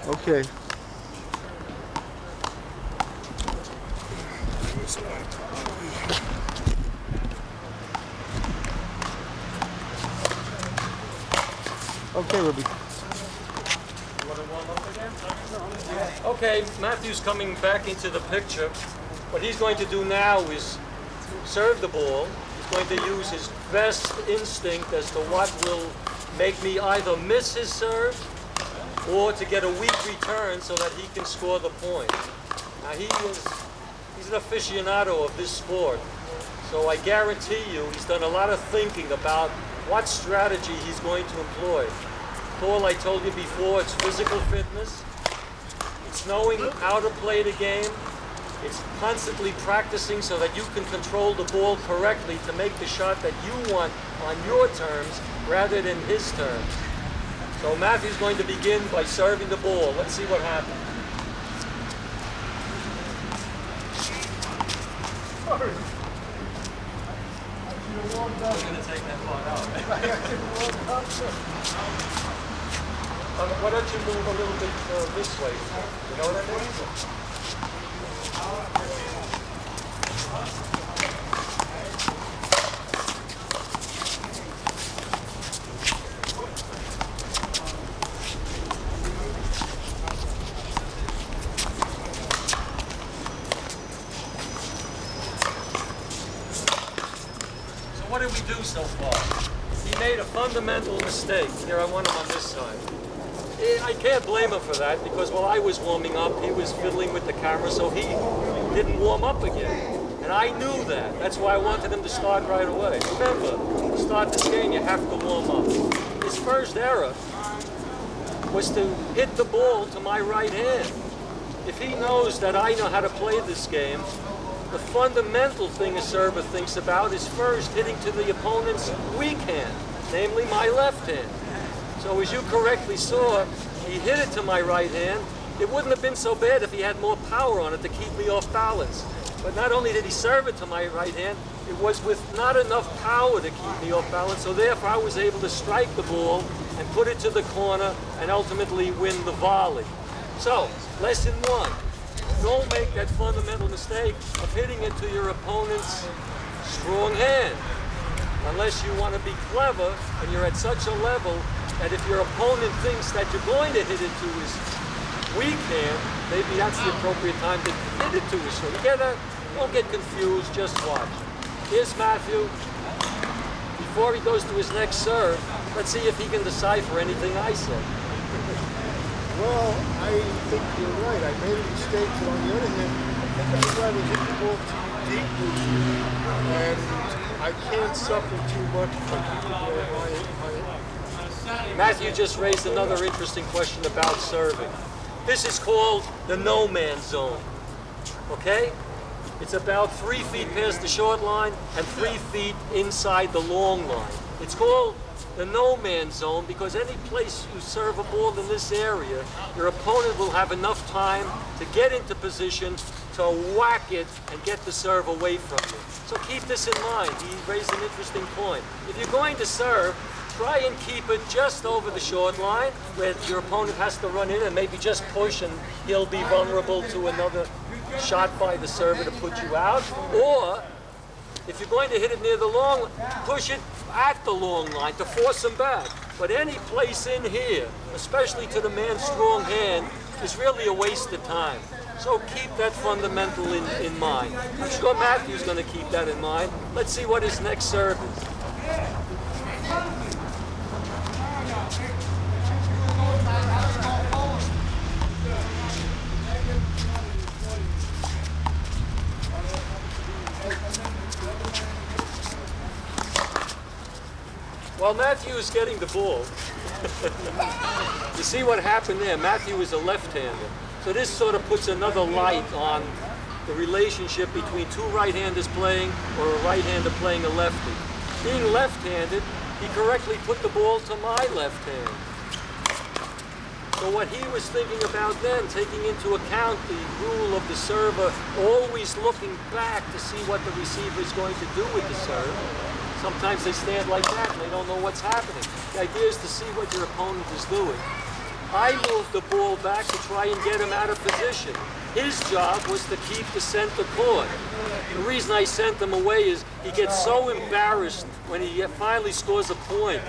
Okay. Okay, Ruby. Okay, Matthew's coming back into the picture. What he's going to do now is serve the ball. He's going to use his best instinct as to what will make me either miss his serve or to get a weak return so that he can score the point. Now he's an aficionado of this sport, so I guarantee you he's done a lot of thinking about what strategy he's going to employ. Paul, I told you before, it's physical fitness, it's knowing how to play the game, it's constantly practicing so that you can control the ball correctly to make the shot that you want on your terms rather than his terms. So Matthew's going to begin by serving the ball. Let's see what happens. Sorry. We're going to take that part out. Why don't you move a little bit this way? You know what I mean? What did we do so far? He made a fundamental mistake. Here, I want him on this side. I can't blame him for that because while I was warming up, he was fiddling with the camera, so he didn't warm up again. And I knew that. That's why I wanted him to start right away. Remember, to start this game, you have to warm up. His first error was to hit the ball to my right hand. If he knows that I know how to play this game, the fundamental thing a server thinks about is first hitting to the opponent's weak hand, namely my left hand. So as you correctly saw, he hit it to my right hand. It wouldn't have been so bad if he had more power on it to keep me off balance. But not only did he serve it to my right hand, it was with not enough power to keep me off balance, so therefore I was able to strike the ball and put it to the corner and ultimately win the volley. So, lesson one. Don't make that fundamental mistake of hitting it to your opponent's strong hand. Unless you want to be clever and you're at such a level that if your opponent thinks that you're going to hit it to his weak hand, maybe that's the appropriate time to hit it to his strong. You get that? Don't get confused, just watch. Here's Matthew. Before he goes to his next serve, let's see if he can decipher anything I said. Well, I think you're right. I made a mistake, but on the other hand, I think I'd rather hit the ball too deeply, and I can't suffer too much by keeping my Matthew just raised another interesting question about serving. This is called the no-man's zone, okay? It's about 3 feet past the short line and 3 feet inside the long line. It's called the no-man's zone because any place you serve a ball in this area, your opponent will have enough time to get into position to whack it and get the serve away from you. So keep this in mind. He raised an interesting point. If you're going to serve, try and keep it just over the short line where your opponent has to run in and maybe just push and he'll be vulnerable to another shot by the server to put you out. Or if you're going to hit it near the long, push it at the long line to force him back. But any place in here, especially to the man's strong hand, is really a waste of time. So keep that fundamental in mind. I'm sure Matthew's going to keep that in mind. Let's see what his next serve is. While Matthew is getting the ball, you see what happened there? Matthew is a left-hander. So this sort of puts another light on the relationship between two right-handers playing or a right-hander playing a lefty. Being left-handed, he correctly put the ball to my left hand. So what he was thinking about then, taking into account the rule of the server, always looking back to see what the receiver is going to do with the serve. Sometimes they stand like that and they don't know what's happening. The idea is to see what your opponent is doing. I moved the ball back to try and get him out of position. His job was to keep the center court. The reason I sent him away is he gets so embarrassed when he finally scores a point.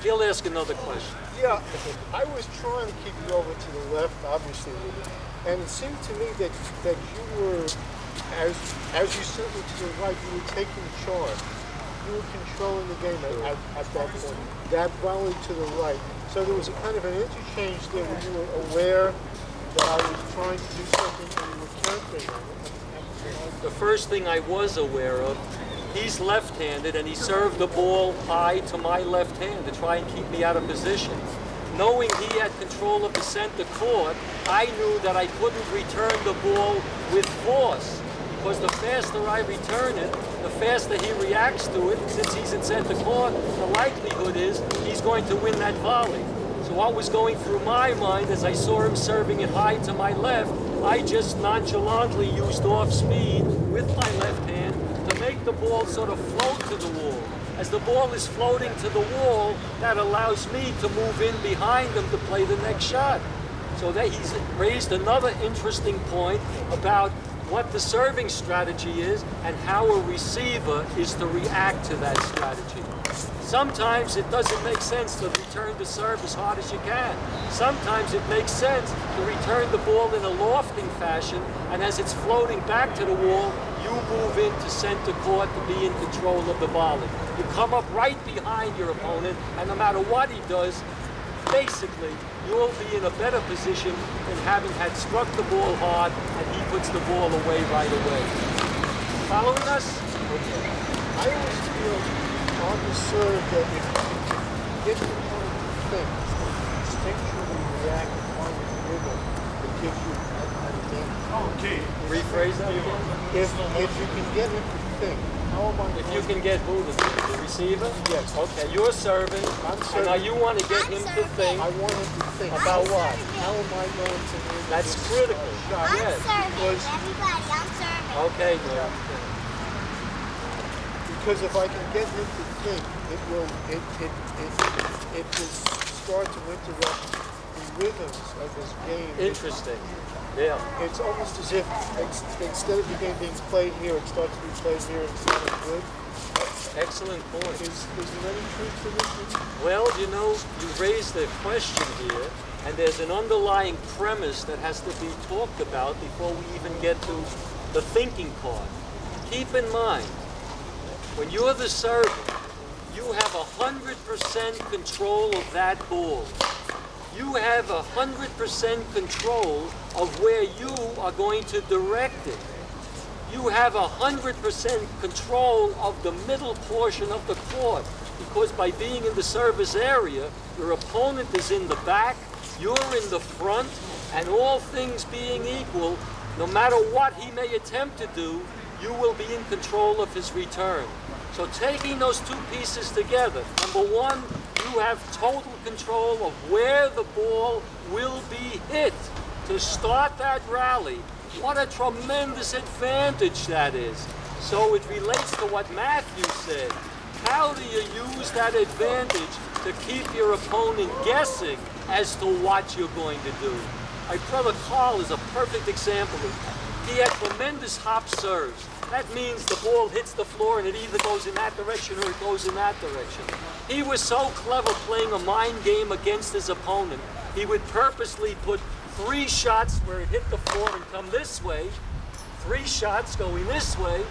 He'll ask another question. Yeah, I was trying to keep you over to the left, obviously, and it seemed to me that you were, as you sent me to the right, you were taking charge. You were controlling the game at that point. That volley to the right. So there was a kind of an interchange there where you were aware that I was trying to do something and you were countering on it. The first thing I was aware of, he's left-handed and he served the ball high to my left hand to try and keep me out of position. Knowing he had control of the center court, I knew that I couldn't return the ball with force, because the faster I return it, the faster he reacts to it. Since he's in center court, the likelihood is he's going to win that volley. So what was going through my mind as I saw him serving it high to my left, I just nonchalantly used off speed with my left hand to make the ball sort of float to the wall. As the ball is floating to the wall, that allows me to move in behind him to play the next shot. So that he's raised another interesting point about what the serving strategy is and how a receiver is to react to that strategy. Sometimes it doesn't make sense to return the serve as hard as you can. Sometimes it makes sense to return the ball in a lofting fashion, and as it's floating back to the wall, you move into center court to be in control of the volley. You come up right behind your opponent, and no matter what he does, basically, you'll be in a better position than having had struck the ball hard and he puts the ball away right away. Following us? Okay. I always feel on the serve that if you get the point to think, instinctually react and find a rhythm that gives you an advantage. Okay. Rephrase that again? If you can get him to think, how am I if you can get who the receiver? Yes. Okay, you're serving. I'm And serving. now you want to get him to think. I want him to think. About what? How am I going to win That's this critical. shot? I'm Yes. serving, Because- everybody, I'm serving. Okay, Because if I can get him to think, it will start to interrupt the rhythms of his game. interesting. Yeah. It's almost as if instead of the game being played here, it starts to be played here and it's not as good. Excellent point. Is there any truth to this? Well, you know, you raised a question here, and there's an underlying premise that has to be talked about before we even get to the thinking part. Keep in mind, when you're the server, you have 100% control of that ball. You have 100% control of where you are going to direct it. You have 100% control of the middle portion of the court, because by being in the service area, your opponent is in the back, you're in the front, and all things being equal, no matter what he may attempt to do, you will be in control of his return. So taking those two pieces together, number one, you have total control of where the ball will be hit to start that rally. What a tremendous advantage that is. So it relates to what Matthew said. How do you use that advantage to keep your opponent guessing as to what you're going to do? My brother Carl is a perfect example of that. He had tremendous hop serves. That means the ball hits the floor and it either goes in that direction or it goes in that direction. He was so clever playing a mind game against his opponent. He would purposely put 3 shots where it hit the floor and come this way, 3 shots going this way,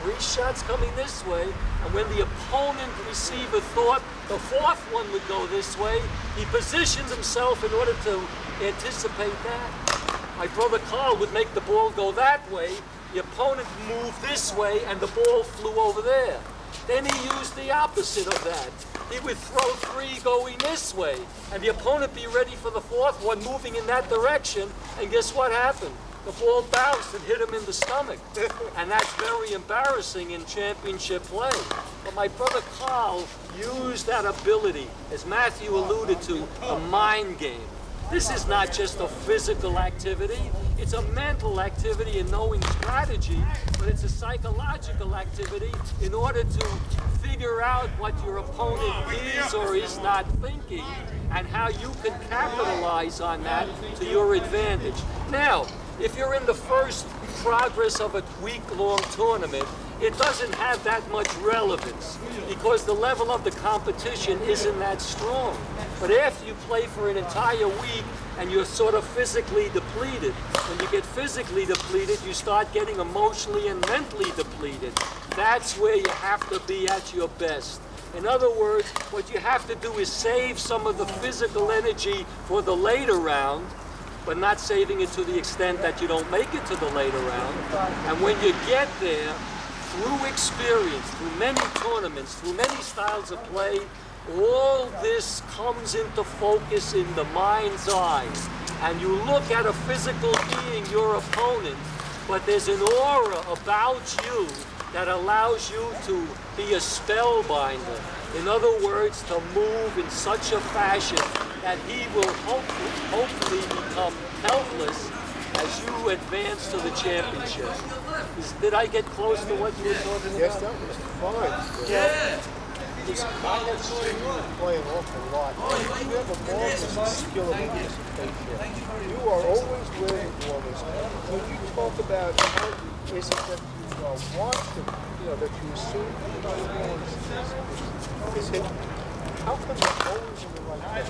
3 shots coming this way, and when the opponent receiver thought the 4th one would go this way, he positions himself in order to anticipate that. My brother Carl would make the ball go that way, the opponent moved this way, and the ball flew over there. Then he used the opposite of that. He would throw 3 going this way, and the opponent be ready for the 4th one moving in that direction, and guess what happened? The ball bounced and hit him in the stomach. And that's very embarrassing in championship play. But my brother Carl used that ability, as Matthew alluded to, a mind game. This is not just a physical activity, it's a mental activity in knowing strategy, but it's a psychological activity in order to figure out what your opponent is or is not thinking and how you can capitalize on that to your advantage. Now, if you're in the first progress of a week-long tournament, it doesn't have that much relevance because the level of the competition isn't that strong. But after you play for an entire week and you're sort of physically depleted, when you get physically depleted, you start getting emotionally and mentally depleted. That's where you have to be at your best. In other words, what you have to do is save some of the physical energy for the later round, but not saving it to the extent that you don't make it to the later round. And when you get there, through experience, through many tournaments, through many styles of play, all this comes into focus in the mind's eye. And you look at a physical being, your opponent, but there's an aura about you that allows you to be a spellbinder. In other words, to move in such a fashion that he will hopefully become helpless as you advance to the championship. Did I get close to what you were talking about? Yes, that was fine. Yeah. I have seen you play an awful lot. You have a marvelous skill of anticipation. You are always wearing warmers. When you talk about how is it that you want to, that you assume the ball is hit, how come you're always in the right place?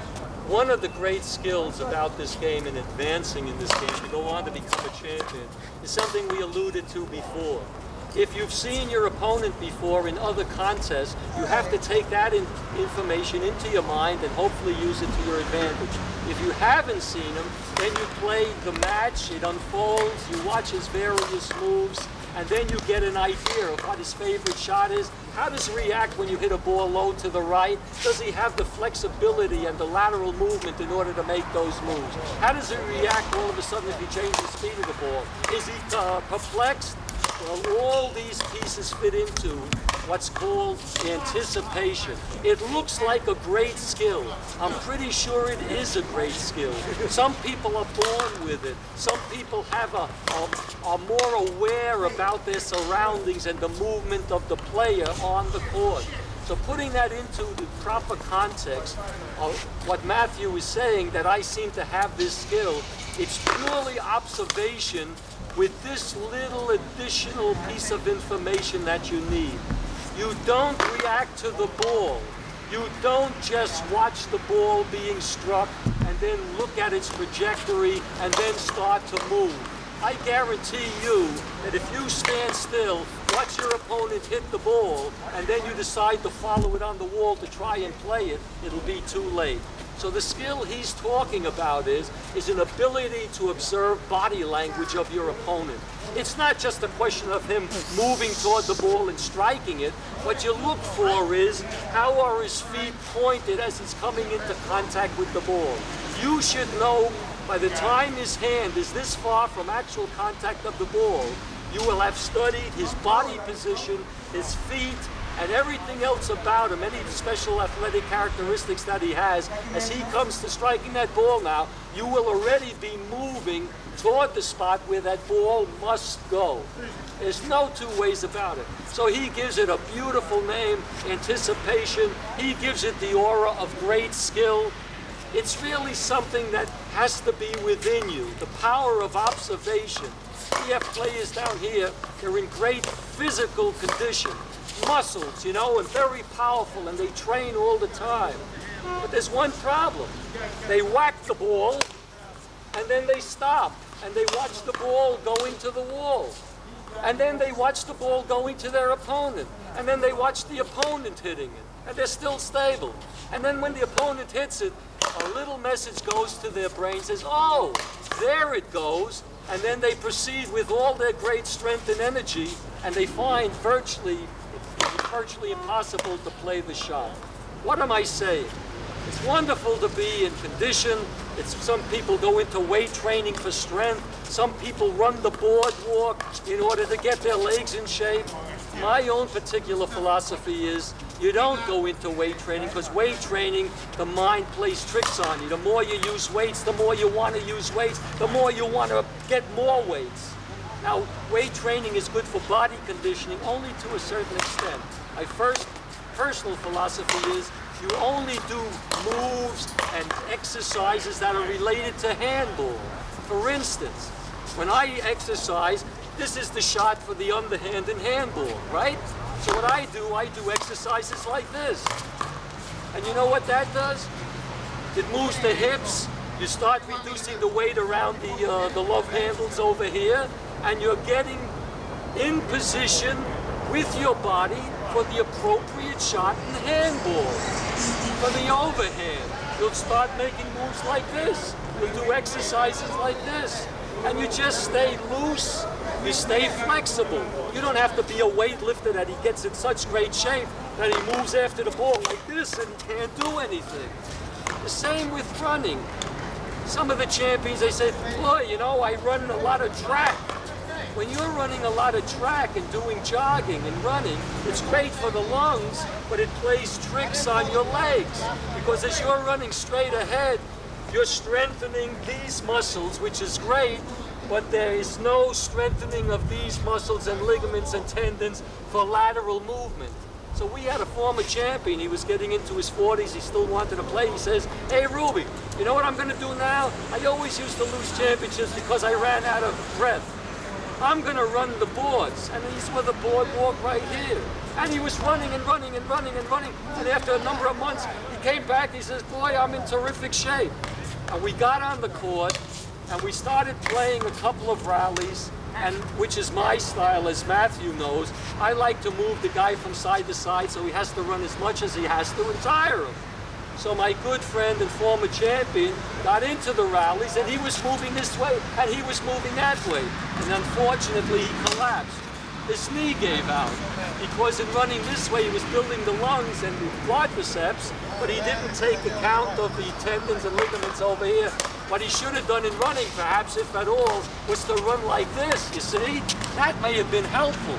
One of the great skills about this game and advancing in this game to go on to become a champion is something we alluded to before. If you've seen your opponent before in other contests, you have to take that information into your mind and hopefully use it to your advantage. If you haven't seen him, then you play the match, it unfolds, you watch his various moves, and then you get an idea of what his favorite shot is. How does he react when you hit a ball low to the right? Does he have the flexibility and the lateral movement in order to make those moves? How does he react all of a sudden if he changes the speed of the ball? Is he perplexed? Well, all these pieces fit into what's called anticipation. It looks like a great skill. I'm pretty sure it is a great skill. Some people are born with it. Some people are more aware about their surroundings and the movement of the player on the court. So putting that into the proper context of what Matthew is saying, that I seem to have this skill, it's purely observation with this little additional piece of information that you need. You don't react to the ball. You don't just watch the ball being struck and then look at its trajectory and then start to move. I guarantee you that if you stand still, watch your opponent hit the ball, and then you decide to follow it on the wall to try and play it, it'll be too late. So the skill he's talking about is an ability to observe body language of your opponent. It's not just a question of him moving toward the ball and striking it. What you look for is how are his feet pointed as he's coming into contact with the ball. You should know by the time his hand is this far from actual contact of the ball, you will have studied his body position, his feet, and everything else about him, any special athletic characteristics that he has. As he comes to striking that ball now, you will already be moving toward the spot where that ball must go. There's no two ways about it. So he gives it a beautiful name, anticipation. He gives it the aura of great skill. It's really something that has to be within you, the power of observation. We have players down here, they're in great physical condition, muscles, you know, and very powerful, and they train all the time. But there's one problem. They whack the ball, and then they stop, and they watch the ball go into the wall. And then they watch the ball going to their opponent. And then they watch the opponent hitting it. And they're still stable. And then when the opponent hits it, a little message goes to their brain, says, oh, there it goes. And then they proceed with all their great strength and energy, and they find virtually impossible to play the shot. What am I saying? It's wonderful to be in condition. Some people go into weight training for strength. Some people run the boardwalk in order to get their legs in shape. My own particular philosophy is you don't go into weight training, because weight training, the mind plays tricks on you. The more you use weights, the more you want to use weights, the more you want to get more weights. Now, weight training is good for body conditioning only to a certain extent. My first personal philosophy is you only do moves and exercises that are related to handball. For instance, when I exercise, this is the shot for the underhand in handball, right? So what I do exercises like this. And you know what that does? It moves the hips. You start reducing the weight around the love handles over here, and you're getting in position with your body for the appropriate shot in handball. For the overhand, you'll start making moves like this. You'll do exercises like this. And you just stay loose, you stay flexible. You don't have to be a weightlifter that he gets in such great shape that he moves after the ball like this and can't do anything. The same with running. Some of the champions, they say, boy, you know, I run a lot of track. When you're running a lot of track and doing jogging and running, it's great for the lungs, but it plays tricks on your legs. Because as you're running straight ahead, you're strengthening these muscles, which is great, but there is no strengthening of these muscles and ligaments and tendons for lateral movement. So we had a former champion, he was getting into his 40s, he still wanted to play. He says, hey Ruby, you know what I'm gonna do now? I always used to lose championships because I ran out of breath. I'm gonna run the boards. And he's with a boardwalk right here. And he was running and running and running and running. And after a number of months, he came back, he says, boy, I'm in terrific shape. And we got on the court, and we started playing a couple of rallies, and which is my style, as Matthew knows. I like to move the guy from side to side, so he has to run as much as he has to and tire him. So my good friend and former champion got into the rallies, and he was moving this way, and he was moving that way. And unfortunately, he collapsed. His knee gave out, because in running this way, he was building the lungs and the quadriceps, but he didn't take account of the tendons and ligaments over here. What he should have done in running, perhaps, if at all, was to run like this, you see? That may have been helpful.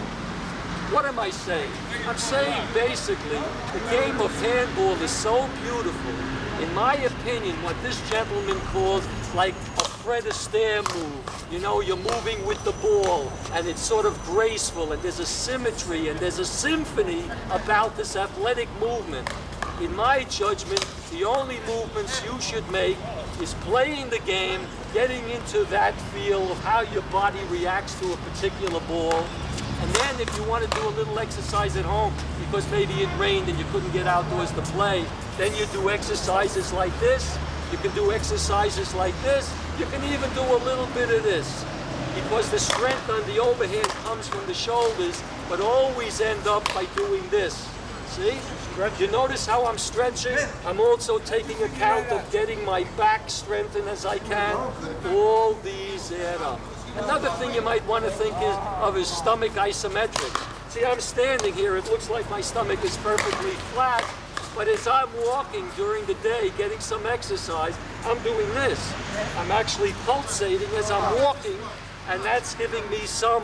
What am I saying? I'm saying, basically, the game of handball is so beautiful. In my opinion, what this gentleman calls like a Fred Astaire move. You know, you're moving with the ball, and it's sort of graceful, and there's a symmetry, and there's a symphony about this athletic movement. In my judgment, the only movements you should make is playing the game, getting into that feel of how your body reacts to a particular ball. And then if you want to do a little exercise at home, because maybe it rained and you couldn't get outdoors to play, then you do exercises like this. You can do exercises like this. You can even do a little bit of this. Because the strength on the overhand comes from the shoulders, but always end up by doing this. See? You notice how I'm stretching? I'm also taking account of getting my back strengthened as I can. All these add up. Another thing you might want to think of is stomach isometrics. See, I'm standing here. It looks like my stomach is perfectly flat, but as I'm walking during the day, getting some exercise, I'm doing this. I'm actually pulsating as I'm walking, and that's giving me some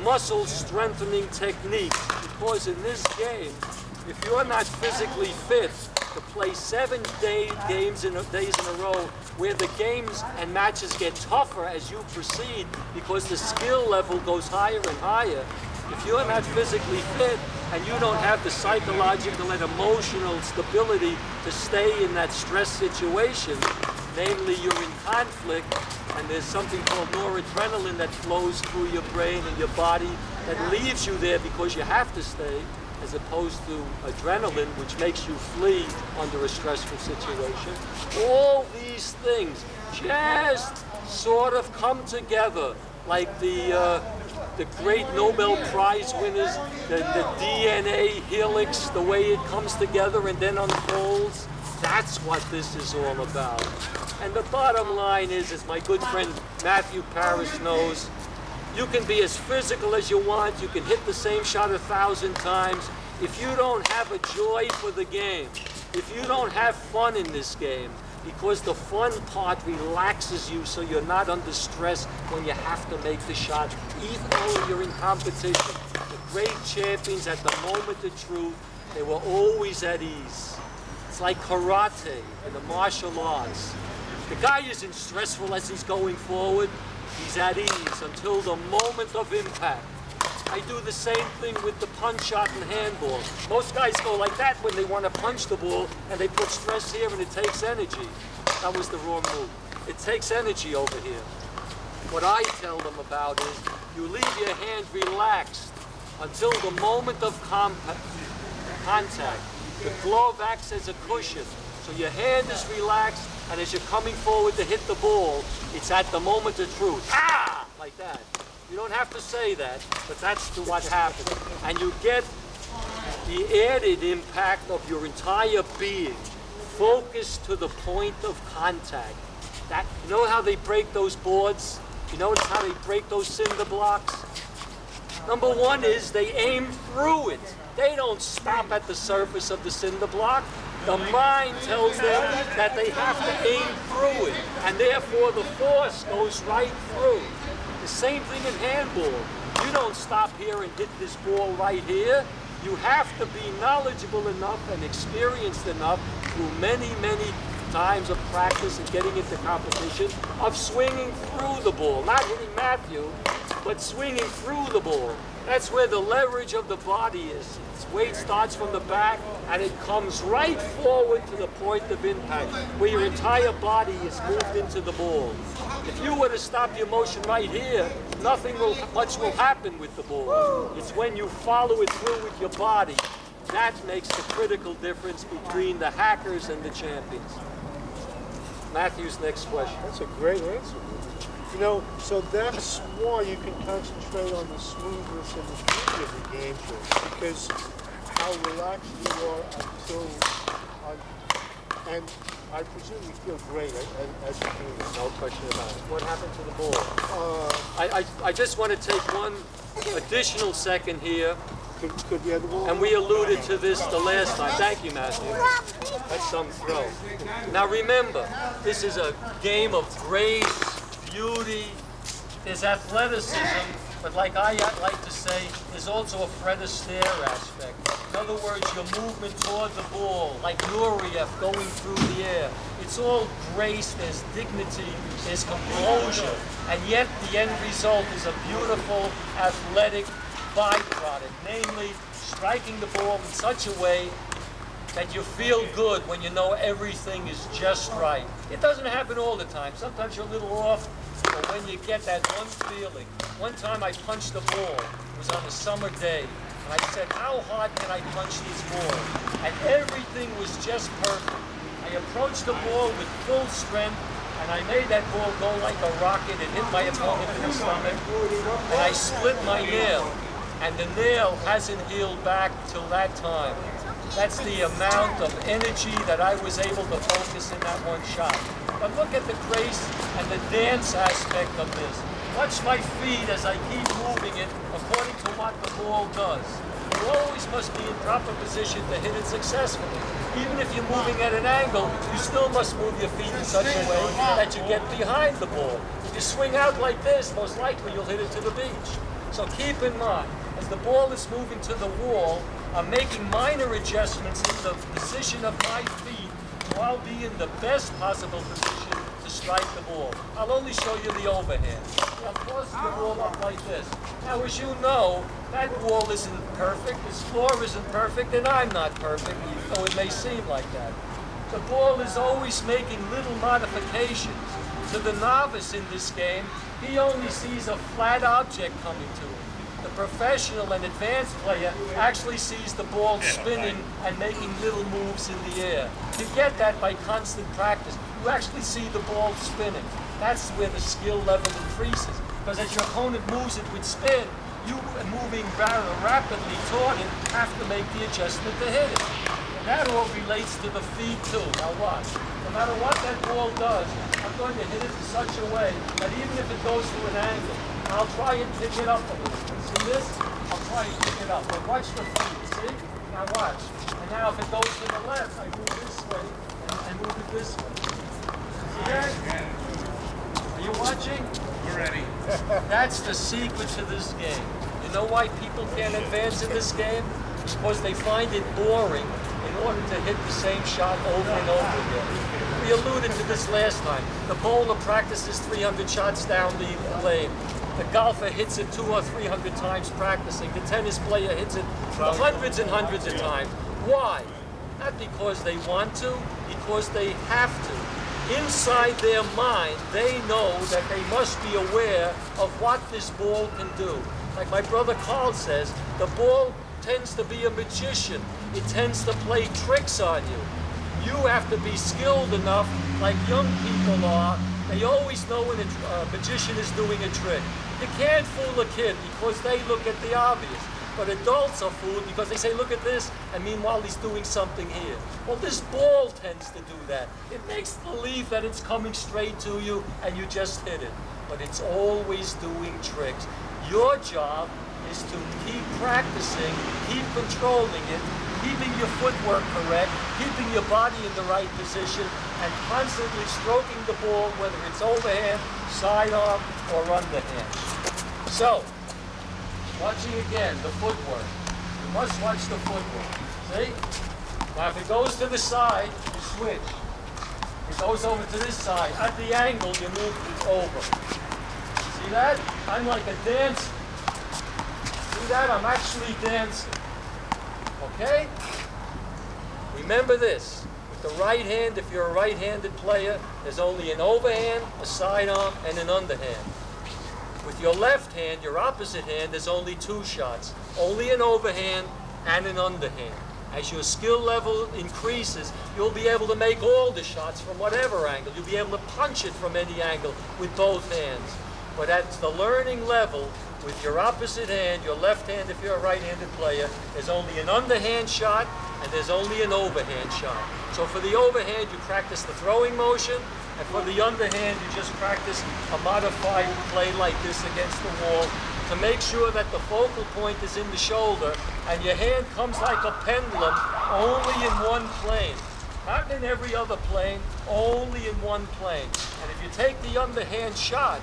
muscle strengthening technique. Because in this game, if you're not physically fit to play 7 days in a row, where the games and matches get tougher as you proceed because the skill level goes higher and higher, if you're not physically fit and you don't have the psychological and emotional stability to stay in that stress situation, namely you're in conflict, and there's something called noradrenaline that flows through your brain and your body that leaves you there because you have to stay, as opposed to adrenaline, which makes you flee under a stressful situation. All these things just sort of come together like the great Nobel Prize winners, the DNA helix, the way it comes together and then unfolds. That's what this is all about. And the bottom line is, as my good friend Matthew Parrish knows, you can be as physical as you want, you can hit the same shot 1,000 times. If you don't have a joy for the game, if you don't have fun in this game, because the fun part relaxes you so you're not under stress when you have to make the shot, even though you're in competition. The great champions at the moment of truth, they were always at ease. It's like karate and the martial arts. The guy isn't stressful as he's going forward. He's at ease until the moment of impact. I do the same thing with the punch shot in handball. Most guys go like that when they want to punch the ball, and they put stress here and it takes energy. That was the wrong move. It takes energy over here. What I tell them about is you leave your hand relaxed until the moment of contact. The glove acts as a cushion. So your hand is relaxed, and as you're coming forward to hit the ball, it's at the moment of truth. Ah! Like that. You don't have to say that, but that's what happens. And you get the added impact of your entire being, focused to the point of contact. That, you know how they break those boards? You notice how they break those cinder blocks? Number one is they aim through it. They don't stop at the surface of the cinder block. The mind tells them that they have to aim through it, and therefore the force goes right through. The same thing in handball. You don't stop here and hit this ball right here. You have to be knowledgeable enough and experienced enough through many, many times of practice and getting into competition of swinging through the ball. Not hitting Matthew, but swinging through the ball. That's where the leverage of the body is. Its weight starts from the back and it comes right forward to the point of impact, where your entire body is moved into the ball. If you were to stop your motion right here, much will happen with the ball. It's when you follow it through with your body that makes the critical difference between the hackers and the champions. Matthew's next question. That's a great answer. You know, so that's why you can concentrate on the smoothness and the beauty of the game, because how relaxed you are until, and I presume you feel great as you're doing it. No question about it. What happened to the ball? I just want to take one additional second here. Could the other ball? And we alluded to this the last time. Thank you, Matthew. That's some throw. Now remember, this is a game of grace, beauty. There's athleticism, but like I like to say, there's also a Fred Astaire aspect. In other words, your movement toward the ball, like Nureyev going through the air. It's all grace, there's dignity, there's composure, and yet the end result is a beautiful athletic byproduct, namely striking the ball in such a way that you feel good when you know everything is just right. It doesn't happen all the time. Sometimes you're a little off, but when you get that one feeling. One time I punched the ball. It was on a summer day. And I said, how hard can I punch this ball? And everything was just perfect. I approached the ball with full strength, and I made that ball go like a rocket. It hit my opponent in the stomach, and I split my nail. And the nail hasn't healed back till that time. That's the amount of energy that I was able to focus in that one shot. But look at the grace and the dance aspect of this. Watch my feet as I keep moving it according to what the ball does. You always must be in proper position to hit it successfully. Even if you're moving at an angle, you still must move your feet in such a way that you get behind the ball. If you swing out like this, most likely you'll hit it to the beach. So keep in mind, as the ball is moving to the wall, I'm making minor adjustments in the position of my feet, so I'll be in the best possible position to strike the ball. I'll only show you the overhand. I'm tossing the ball up like this. Now, as you know, that wall isn't perfect, this floor isn't perfect, and I'm not perfect, though it may seem like that. The ball is always making little modifications. To the novice in this game, he only sees a flat object coming to him. The professional and advanced player actually sees the ball spinning and making little moves in the air. You get that by constant practice. You actually see the ball spinning. That's where the skill level increases. Because as your opponent moves it with spin, you moving rather rapidly toward it have to make the adjustment to hit it. And that all relates to the feed too. Now watch. No matter what that ball does, I'm going to hit it in such a way that even if it goes to an angle, I'll try and pick it up a little bit. See this? I'll try and pick it up. But watch the feed, see? Now watch. And now if it goes to the left, I move this way and move it this way. See that? Are you watching? We're ready. That's the secret to this game. You know why people can't advance in this game? Because they find it boring in order to hit the same shot over and over again. We alluded to this last time. The bowler practices 300 shots down the lane. The golfer hits it 200 or 300 times practicing. The tennis player hits it hundreds and hundreds of times. Why? Not because they want to, because they have to. Inside their mind, they know that they must be aware of what this ball can do. Like my brother Carl says, the ball tends to be a magician. It tends to play tricks on you. You have to be skilled enough, like young people are. They always know when a magician is doing a trick. You can't fool a kid because they look at the obvious. But adults are fooled because they say, look at this, and meanwhile he's doing something here. Well, this ball tends to do that. It makes believe that it's coming straight to you and you just hit it. But it's always doing tricks. Your job is to keep practicing, keep controlling it, keeping your footwork correct, keeping your body in the right position, and constantly stroking the ball, whether it's overhand, sidearm, or underhand. So, watching again, the footwork. You must watch the footwork. See? Now if it goes to the side, you switch. If it goes over to this side, at the angle, you move it over. See that? I'm like a dancer. See that? I'm actually dancing. Okay? Remember this. With the right hand, if you're a right-handed player, there's only an overhand, a sidearm, and an underhand. With your left hand, your opposite hand, there's only two shots. Only an overhand and an underhand. As your skill level increases, you'll be able to make all the shots from whatever angle. You'll be able to punch it from any angle with both hands. But at the learning level, with your opposite hand, your left hand if you're a right-handed player, there's only an underhand shot and there's only an overhand shot. So for the overhand, you practice the throwing motion, and for the underhand, you just practice a modified play like this against the wall to make sure that the focal point is in the shoulder and your hand comes like a pendulum only in one plane. Not in every other plane, only in one plane. And if you take the underhand shot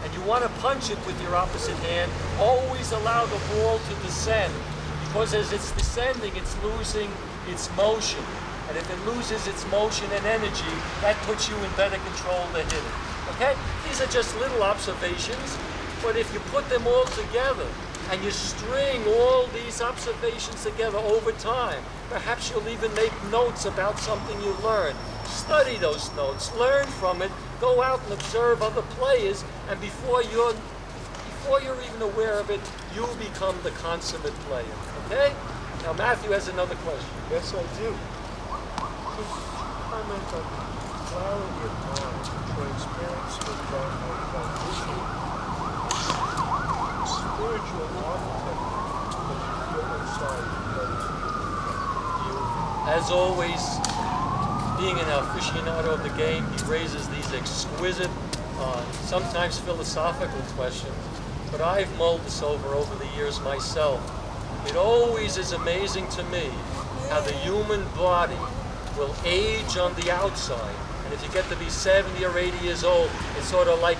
and you want to punch it with your opposite hand, always allow the ball to descend, because as it's descending, it's losing its motion. And if it loses its motion and energy, that puts you in better control to hit it. Okay? These are just little observations, but if you put them all together and you string all these observations together over time, perhaps you'll even make notes about something you learned. Study those notes, learn from it, go out and observe other players, and before you're even aware of it, you become the consummate player. Okay? Now Matthew has another question. Yes, I do. Comment on clarity of mind, transparency of thought, spiritual architecture that you feel inside you. As always, being an aficionado of the game, he raises these exquisite, sometimes philosophical questions, but I've mulled this over the years myself. It always is amazing to me how the human body will age on the outside. And if you get to be 70 or 80 years old, it's sort of like